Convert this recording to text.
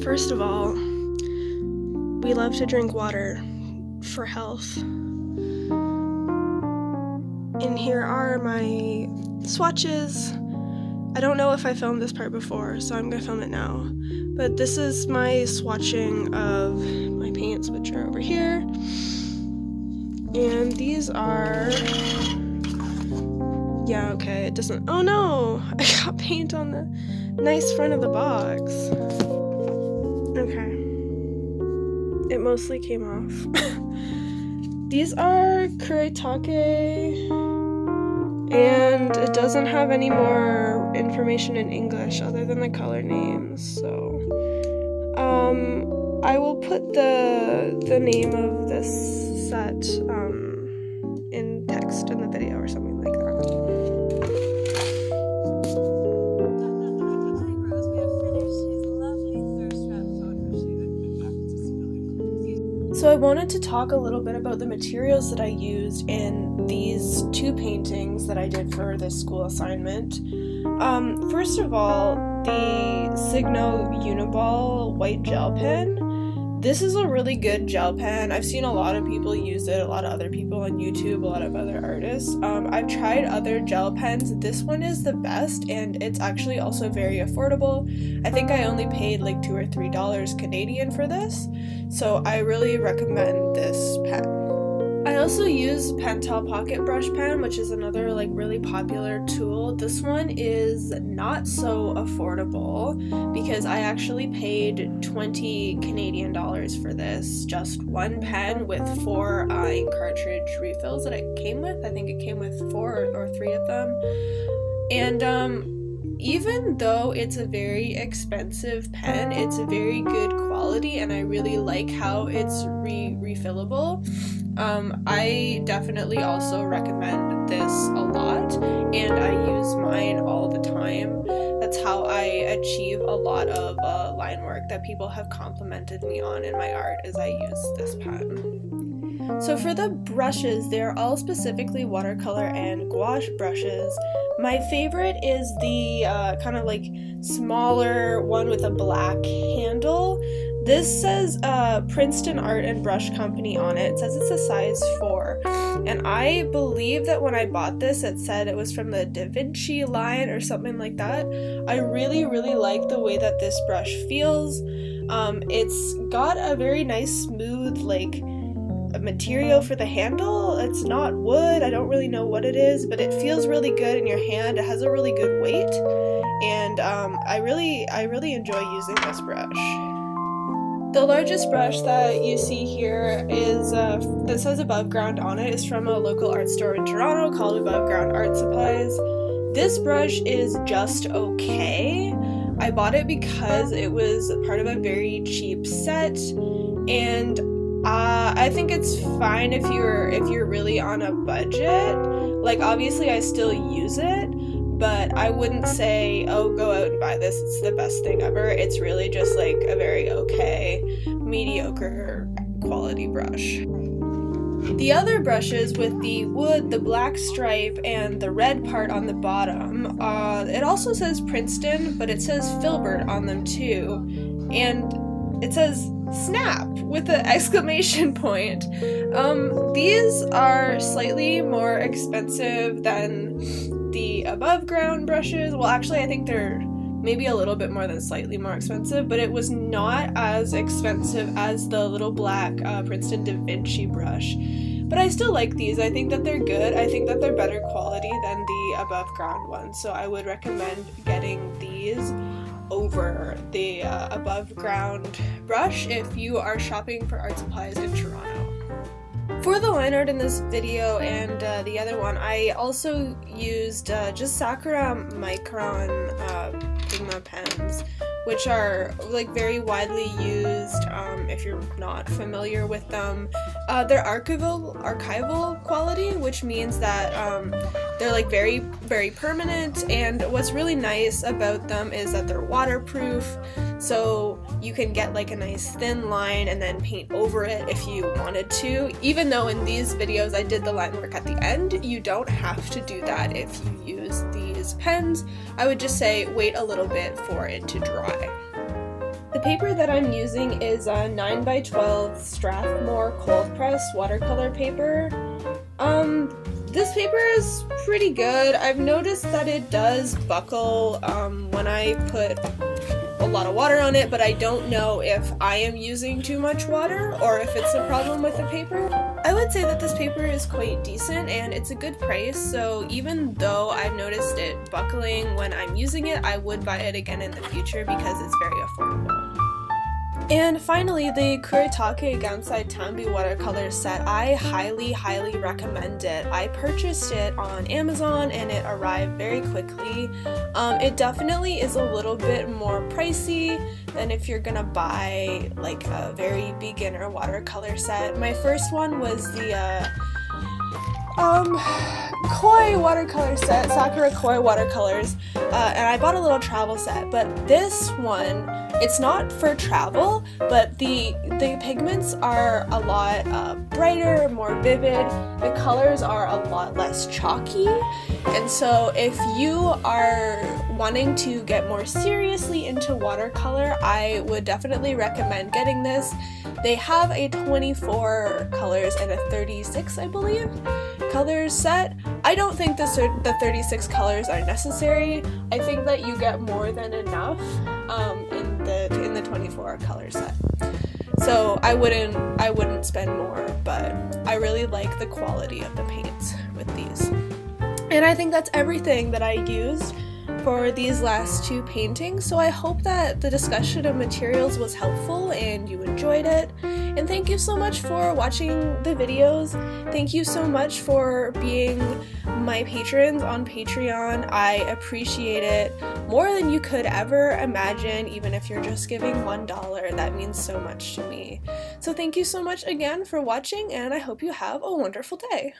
First of all, we love to drink water for health. And here are my swatches. I don't know if I filmed this part before, so I'm gonna film it now. But this is my swatching of my paints, which are over here. And these are, yeah, okay, it doesn't, oh no, I got paint on the nice front of the box. Okay, it mostly came off. These are Kuretake, and it doesn't have any more information in English other than the color names, so I will put the name of this set in text in the video or something like that. So I wanted to talk a little bit about the materials that I used in these two paintings that I did for this school assignment. First of all, the Signo Uniball white gel pen. This is a really good gel pen. I've seen a lot of people use it, a lot of other people on YouTube, a lot of other artists. I've tried other gel pens. This one is the best, and it's actually also very affordable. I think I only paid like $2 or $3 Canadian for this, so I really recommend this pen. I also use Pentel Pocket Brush Pen, which is another like really popular tool. This one is not so affordable because I actually paid 20 Canadian dollars for this. Just one pen with 4 ink cartridge refills that it came with. I think it came with 4 or 3 of them. And even though it's a very expensive pen, it's a very good quality, and I really like how it's refillable. I definitely also recommend this a lot, and I use mine all the time. That's how I achieve a lot of line work that people have complimented me on in my art, is I use this pen. So for the brushes, they're all specifically watercolor and gouache brushes. My favorite is the kind of like smaller one with a black handle. This says Princeton Art and Brush Company on it. It says it's a size 4. And I believe that when I bought this, it said it was from the Da Vinci line or something like that. I really, really like the way that this brush feels. It's got a very nice smooth like material for the handle. It's not wood. I don't really know what it is, but it feels really good in your hand. It has a really good weight, and I really enjoy using this brush. The largest brush that you see here is that says Above Ground on it is from a local art store in Toronto called Above Ground Art Supplies. This brush is just okay. I bought it because it was part of a very cheap set, and I think it's fine if you're really on a budget. Like, obviously I still use it, but I wouldn't say, oh, go out and buy this, it's the best thing ever. It's really just like a very okay, mediocre quality brush. The other brushes with the wood, the black stripe, and the red part on the bottom, it also says Princeton, but it says Filbert on them too. And it says Snap with an exclamation point. These are slightly more expensive than the Above Ground brushes. Well, actually, I think they're maybe a little bit more than slightly more expensive, but it was not as expensive as the little black Princeton Da Vinci brush. But I still like these. I think that they're good. I think that they're better quality than the Above Ground ones, so I would recommend getting these over the Above Ground brush if you are shopping for art supplies in Toronto. For the line art in this video and the other one, I also used just Sakura Micron Pigma pens, which are like very widely used if you're not familiar with them. They're archival quality, which means that they're like very, very permanent, and what's really nice about them is that they're waterproof, so you can get like a nice thin line and then paint over it if you wanted to. Even though in these videos I did the line work at the end, you don't have to do that if you use these pens. I would just say wait a little bit for it to dry. The paper that I'm using is a 9x12 Strathmore cold press watercolor paper. This paper is pretty good. I've noticed that it does buckle when I put a lot of water on it, but I don't know if I am using too much water or if it's a problem with the paper. I would say that this paper is quite decent and it's a good price, so even though I've noticed it buckling when I'm using it, I would buy it again in the future because it's very affordable. And finally, the Kuretake Gansai Tambi watercolor set. I highly recommend it. I purchased it on Amazon and it arrived very quickly. It definitely is a little bit more pricey than if you're gonna buy like a very beginner watercolor set. My first one was the Koi watercolor set, Sakura Koi watercolors, and I bought a little travel set, but this one, it's not for travel, but the pigments are a lot brighter, more vivid, the colors are a lot less chalky, and so if you are wanting to get more seriously into watercolor, I would definitely recommend getting this. They have a 24 colors and a 36, I believe, colors set. I don't think the 36 colors are necessary. I think that you get more than enough in the 24 color set. So I wouldn't spend more, but I really like the quality of the paints with these. And I think that's everything that I used for these last two paintings, so I hope that the discussion of materials was helpful and you enjoyed it. And thank you so much for watching the videos. Thank you so much for being my patrons on Patreon. I appreciate it more than you could ever imagine, even if you're just giving $1. That means so much to me. So thank you so much again for watching, and I hope you have a wonderful day.